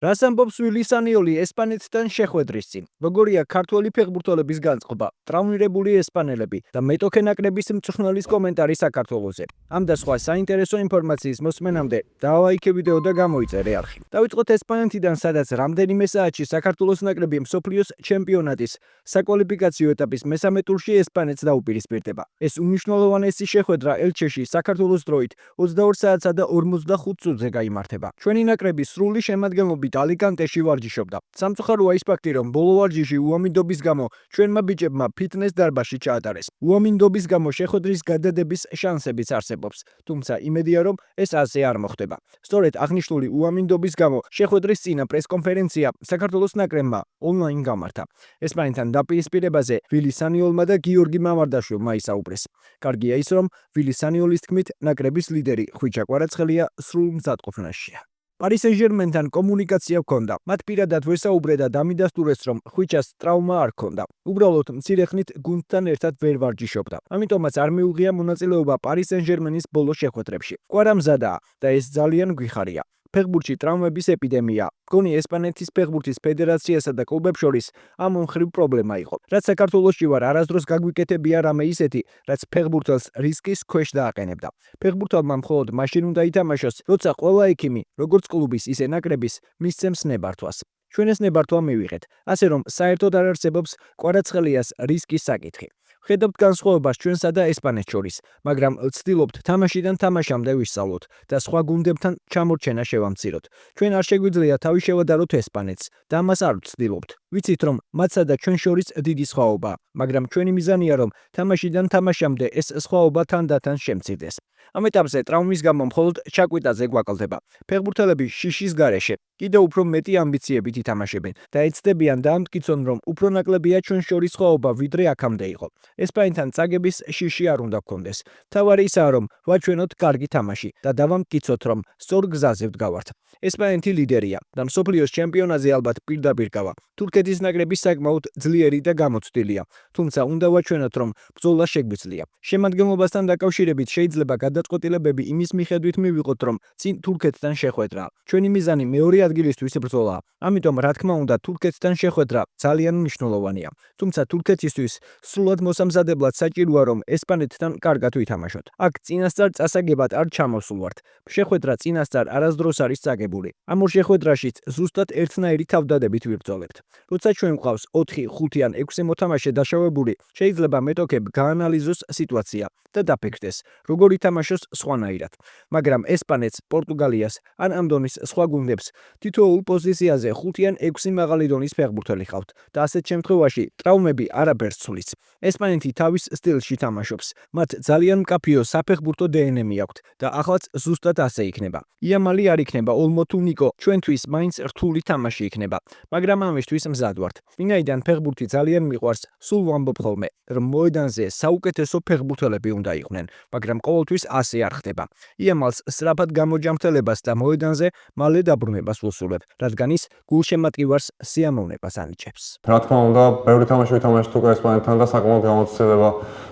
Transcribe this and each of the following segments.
რას ამბობს ვილი სანიოლი ესპანეთთან შეხვედრის წინ? როგორია ქართველი ფეხბურთელების განწყობა, ტრავმირებული ესპანელები და მეტოქე ნაკრების მწვრთნელის კომენტარი საქართველოზე. ამ და სხვა საინტერესო ინფორმაციის მოსმენამდე დავაიქე ვიდეო და გამოიწერე არხი. დავიწყოთ ესპანეთიდან, სადაც რამდენიმე საათში საქართველოს ნაკრები მსოფლიოს ჩემპიონატის საკვალიფიკაციო ეტაპის მესამე ტურში ესპანეთს დაუპირისპირდება. ეს უმნიშვნელოვანესი შეხვედრა ელჩეში საქართველოს დროით 22 საათსა და 45 წუთზე გაიმართება. ჩვენი ნაკრები სრული შემადგენლობით ალიკანტეში ვარჯიშობდა. სამწუხაროა ის ფაქტი, რომ ბოლო ვარჯიში უამინდობის გამო ჩვენმა ბიჭებმა ფიტნეს დარბაზში ჩაატარეს. უამინდობის გამო შეხვედრის გადადების შანსებიც არსებობს, თუმცა იმედია, რომ ეს ასე არ მოხდება. სწორედ აღნიშნული უამინდობის გამო შეხვედრის წინა პრესკონფერენცია საქართველოს ნაკრებმა ონლაინ გამართა. ესპანეთთან დაპირისპირებაზე ვილი სანიოლმა და გიორგი მამარდაშვილმა ისაუბრეს. კარგია ის, რომ ვილი სანიოლის თქმით, ნაკრების ლიდერი ხვიჩა კვარაცხელია სრულ მზადყოფნაშია. Paris Saint-Germain-თან კომუნიკაცია ჰქონდა. მათ პირადად ვესაუბრე და დამიდასტურეს, რომ ხვიჩას ტრავმა არ ჰქონდა. უბრალოდ მცირე ხნით გუნდთან ერთად ვერ ვარჯიშობდა. ამიტომაც არ მიუღია მონაწილეობა Paris Saint-Germain-ის ბოლო შეხვედრებში. კვარა მზადაა და ეს ძალიან გვიხარია. ფეხბურთში ტრავმების ეპიდემია. მგონი ესპანეთის ფეხბურთის ფედერაციასა და კლუბებს შორის ამ მხრივ პრობლემა იყო. რაც საქართველოში ვარ, არასდროს გაგვიკეთებია რამე ისეთი, რაც ფეხბურთელს რისკის ქვეშ დააყენებდა. ფეხბურთელმა მხოლოდ მაშინ უნდა ითამაშოს, როცა ყველა ექიმი, როგორც კლუბის, ისე ნაკრების, მისცემს ნებართვას. ჩვენ ეს ნებართვა მივიღეთ, ასე რომ საერთოდ არ არსებობს კვარაცხელიას რისკის საკითხი. ხედავთ განსხვავებას ჩვენსა და ესპანეთს შორის, მაგრამ ვცდილობთ თამაშიდან თამაშამდე ვისწავლოთ და სხვა გუნდებთან ჩამორჩენა შევამციროთ. ჩვენ არ შეგვიძლია თავი შევადაროთ ესპანეთს და ამას არ ვცდილობთ. ვიცით, რომ მათსა და ჩვენ შორის დიდი სხვაობაა, მაგრამ ჩვენი მიზანია, რომ თამაშიდან თამაშამდე ეს სხვაობა თანდათან შემცირდეს. ამ ეტაპზე ტრავმის გამო მხოლოდ ჩაკვიტაზე გვაკლდება. ფეხბურთელები შიშის გარეშე კიდევ უფრო მეტი ამბიციებით ითამაშებენ და ეცდებიან დაამტკიცონ, რომ უფრო ნაკლებია ჩვენ შორის სხვაობა, ვიდრე აქამდე იყო. ესპანეთთან წაგების შიში არ უნდა გქონდეს. თავარი ისაა, რომ ვაჩვენოთ კარგი თამაში და დავამტკიცოთ, რომ სწორ გზაზე ვდგავართ. ესპანეთი ლიდერია და მსოფლიოს ჩემპიონატზე ალბათ პირდაპირ გავა. თურქეთის ნაკრები საკმაოდ ძლიერი და გამოცდილია, თუმცა უნდა ვაჩვენოთ, რომ ბრძოლა შეგვიძლია. შემადგენლობასთან დაკავშირებით შეიძლება გადაწყვეტილებები იმის მიხედვით მივიღოთ, რომ წინ თურქეთთან შეხვედრა. ჩვენი მიზანი მეორე ადგილისთვის ბრძოლაა. ამიტომ რა თქმა უნდა თურქეთთან შეხვედრა ძალიან მნიშვნელოვანია. თუმცა თურქეთისთვის სრულად მოსამზადებლად საჭიროა, რომ ესპანეთთან კარგად ვითამაშოთ. აქ წინასწარ წასაგებად არ ჩამოსულვართ. შეხვედრა წინასწარ არასდროს არის წაგებული. ამ ორ შეხვედრაშიც ზუსტად ერთნაირი თავდადებით ვიბრძოლებთ. როცა ჩვენ გვყავს 4, 5 ან 6 მოთამაშე დაშავებული, შეიძლება მეტოქებ გაანალიზოს სიტუაცია და დაფიქრდეს, როგორ ითამაშოს სხვანაირად. მაგრამ ესპანეთს, პორტუგალიას ან ამ დონის სხვა გუნდებს თითოეულ პოზიციაზე 5 ან 6 მაღალი დონის ფეხბურთელი ჰყავთ და ასეთ შემთხვევაში ტრავმები არაფერს ცვლის. ესპანეთი თავის სტილში თამაშობს. მათ ძალიან მკაფიო საფეხბურთო დნმ აქვთ და ახლაც ზუსტად ასე იქნება. იამალი არ იქნება ოლმო თუ ნიკო, ჩვენთვის მაინც რთული თამაში იქნება, მაგრამ ამისთვის მზად ვართ. ვინაიდან ფეხბურთი ძალიან მიყვარს, სულ ვამბობ ხოლმე, რომ მოედანზე საუკეთესო ფეხბურთელები უნდა იყვნენ, მაგრამ ყოველთვის ასე არ ხდება. იამალს სწრაფად გამოჯამრთელებას და მოედანზე მალე დაბრუნებას ვუსურვებ, რადგან ის გულშემატკივარს სიამოვნებას ანიჭებს. რა თქმა უნდა, ბევრი თამაში ვითამაშეთ უკვე ესპანეთთან და საკმაოდ გამოცდილება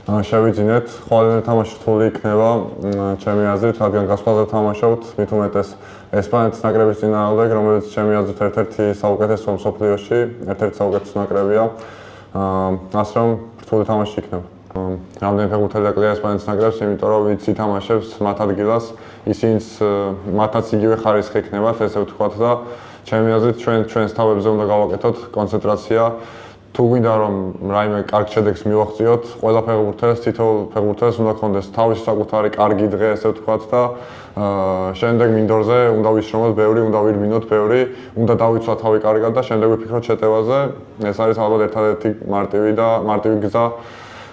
შევიძინეთ. ყოველი თამაში რთული იქნება, ჩემი აზრით, რადგან გასვლაზე თამაშობთ, მით უმეტეს ესპანეთის ნაკრების წინააღმდეგ, რომელიც ჩემი აზრით ერთ-ერთი საუკეთესო მსოფლიოში, ერთ-ერთი საუკეთესო ნაკრებია. ასე რომ რთული თამაში იქნება. რამდენი ფეხბურთელი დაკლია ესპანეთის ნაკრებს, იმიტომ რომ ვინც ითამაშებს მათ ადგილას, ისინიც მათაც იგივე ხარისხი იქნებათ, ესე ვთქვათ და ჩემი აზრით ჩვენს თავებზე უნდა გავაკეთოთ კონცენტრაცია. თუ გვინდა რომ რაიმე კარგ შედეგს მივაღწიოთ, ყველა ფეხბურთელს, თითოეულ ფეხბურთელს უნდა ქონდეს თავისი საკუთარი კარგი დღე, ესე ვთქვათ და შემდეგ მინდორზე უნდა ვიშრომოთ ბევრი, უნდა ვირბინოთ ბევრი, უნდა დავიცვათ თავი კარგად და შემდეგ ვიფიქროთ შეტევაზე. ეს არის ალბათ ერთადერთი მარტივი გზა,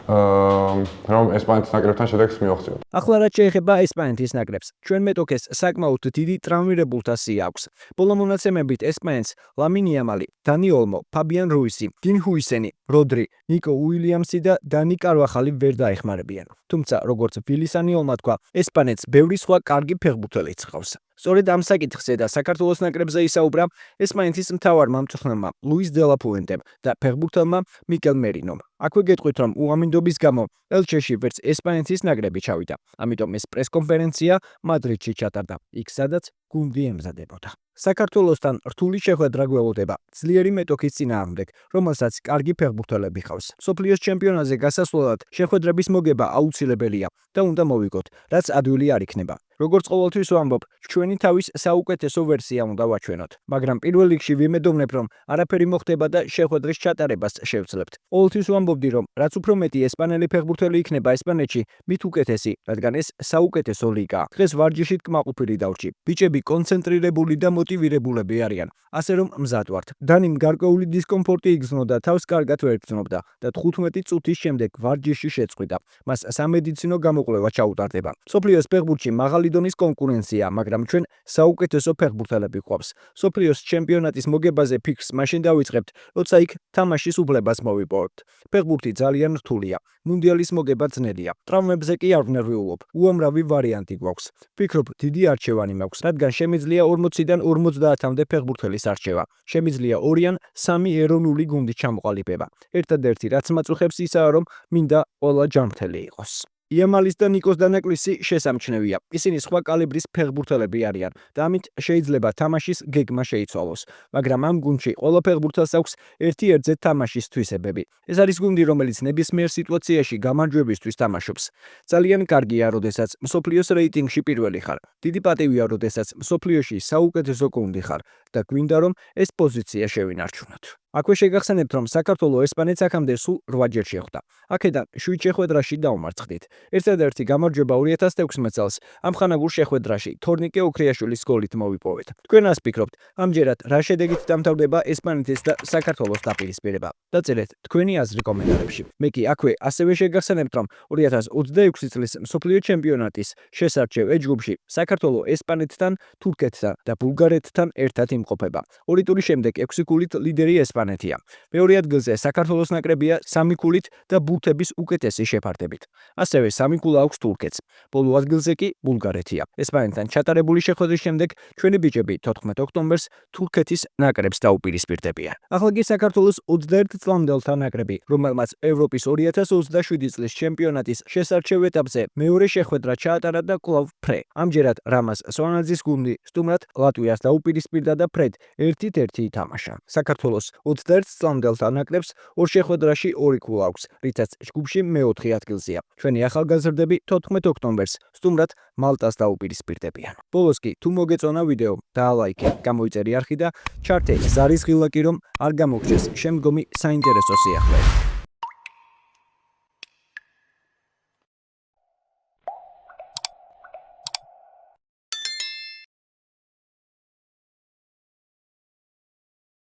რომ ესპანეთის ნაკრებთან შედეგს მივაღწიოთ. ახლა რაც შეეხება ესპანეთის ნაკრებს, ჩვენ მეტოქეს საკმაოდ დიდი ტრავმირებულთა სია აქვს. ბოლო მონაცემებით ესპანეთს ლამინ იამალი, დანი ოლმო, ფაბიან რუისი, დინ ჰუისენი, როდრი, ნიკო უილიამსი და დანი კარვახალი ვერ დაეხმარებიან. თუმცა, როგორც ვილი სანიოლმა თქვა, ესპანეთს ბევრი სხვა კარგი ფეხბურთელიც ჰყავს. სწორედ ამ საკითხზე და საქართველოს ნაკრებზე ისაუბრა ესპანეთის მთავარმა მწვრთნელმა ლუის დე ლა ფუენტემ და ფეხბურთელმა მიკელ მერინომ. აქვე გეტყვით, რომ უამინდობის გამო ელჩეში ვერც ესპანეთის ნაკრები ჩავიდა. ამიტომ ეს პრესკონფერენცია მადრიდში ჩატარდა, იქ სადაც გუნდი ემზადებოდა. საქართველოსთან რთული შეხვედრა გველოდება ძლიერი მეტოქის წინააღმდეგ, რომელსაც კარგი ფეხბურთელები ჰყავს. მსოფლიოს ჩემპიონატზე გასასვლელად შეხვედრების მოგება აუცილებელია და უნდა მოვიგოთ, რაც ადვილი არ იქნება. როგორც ყოველთვის ვამბობ, ჩვენი თავის საუკეთესო ვერსია უნდა ვაჩვენოთ, მაგრამ პირველ რიგში ვიმედოვნებ, რომ არაფერი მოხდება და შეხვედრის ჩატარებას შევძლებთ. ყოველთვის ვამბობდი, რომ რაც უფრო მეტი ესპანელი ფეხბურთელი იქნება ესპანეთში, მით უკეთესი, რადგან ეს საუკეთესო ლიგაა. დღეს ვარჯიშით კმაყოფილი დავრჩი. ბიჭები კონცენტრირებული და მოტივირებულები არიან, ასე რომ მზად ვართ. დანიმ გარკვეული დისკომფორტი იგრძნო და თავს კარგად ვერ გრძნობდა და 15 წუთის შემდეგ ვარჯიში შეწყვიტა. მას სამედიცინო გამოკვლევა ჩაუტარდება. მსოფლიოს ფეხბურთში მაღალი დონის კონკურენცია, მაგრამ ჩვენ საუკეთესო ფეხბურთელები გვყავს. მსოფლიოს ჩემპიონატის მოგებაზე ფიქრს მაშინ დავიწყებთ, როცა იქ თამაშის უფლებას მოვიპოვებთ. ფეხბურთი ძალიან რთულია. მუნდიალის მოგება ძნელია. ტრავმებზე კი არ ვნერვიულობ. უამრავი ვარიანტი გვაქვს. ვფიქრობ, დიდი არჩევანი მაქვს, რადგან შემიძლია 40-დან 50-მდე ფეხბურთელის არჩევა. შემიძლია 2 ან 3 ეროვნული გუნდის ჩამოყალიბება. ერთადერთი რაც მაწუხებს ისაა, რომ მინდა ყველა ჯანმრთელი იყოს. იამალის და ნიკოს დანაკლისი შესამჩნევია. ისინი სხვა კალიბრის ფეხბურთელები არიან და ამით შეიძლება თამაშის გეგმა შეიცვალოს. მაგრამ ამ გუნდში ყველა ფეხბურთელს აქვს ერთ-ერთი თამაშის თვისებები. ეს არის გუნდი, რომელიც ნებისმიერ სიტუაციაში გამარჯვებისთვის თამაშობს. ძალიან კარგია, როდესაც მსოფლიოს რეიტინგში პირველი ხარ. დიდი პატივია, როდესაც მსოფლიოში საუკეთესო გუნდი ხარ და გვინდა, რომ ეს პოზიცია შევინარჩუნოთ. აქვე შეგახსენებთ, რომ საქართველოს ესპანეთს აქამდე სულ 8 ჯერ შეხვდა. აქედან 7 შეხვედრაში დაუმარცხდით. ერთადერთი გამარჯვება 2016 წელს ამხანაგურ შეხვედრაში თორნიკე ოქრიაშვილის გოლით მოვიპოვეთ. თქვენ რას ფიქრობთ? ამჯერად რა შედეგით დამთავრდება ესპანეთის და საქართველოს დაპირისპირება? დაწერეთ თქვენი აზრი კომენტარებში. მე კი აქვე ასევე შეგახსენებთ, რომ 2026 წლის მსოფლიო ჩემპიონატის შესარჩევ ჯგუფში საქართველოს ესპანეთთან, თურქეთთან და ბულგარეთთან ერთად იმყოფება. 2 ტურის შემდეგ 6 ქულით ლიდერი ესპანეთია. მეორე ადგილზე საქართველოს ნაკრებია 3 ქულით და ბურთების უკეთესი შეფარდებით. ასევე 3 ქულა აქვს თურქეთს. ბოლო ადგილზე კი ბულგარეთია. ესპანეთთან ჩატარებული შეხვედრის შემდეგ ჩვენი ბიჭები 14 ოქტომბერს თურქეთის ნაკრებს დაუპირისპირდებიან. ახლა კი საქართველოს 21 წლამდელთა ნაკრები, რომელმაც ევროპის 2027 წლის ჩემპიონატის შესარჩევ ეტაპზე მეორე შეხვედრა ჩაატარა და კვლავ ფრე. ამჯერად რამაზ სვანაძის გუნდი სტუმრად ლატვიას დაუპირისპირდა და ფრედ 1-1 ითამაშა. საქართველოს 21 წლამდელთა ნაკრებს ორ შეხვედრაში 2 ქულა აქვს, რითაც ჯგუფში მეოთხე ადგილზეა. ჩვენი ახალგაზრდები 14 ოქტომბერს სტუმრად მალტას დაუპირისპირდებიან. ბოლოს კი თუ მოგეწონა ვიდეო, დაალაიქე, გამოიწერი არხი და ჩართე ზარის ღილაკი, რომ არ გამოგჩეს შემდგომი საინტერესო სიახლეები.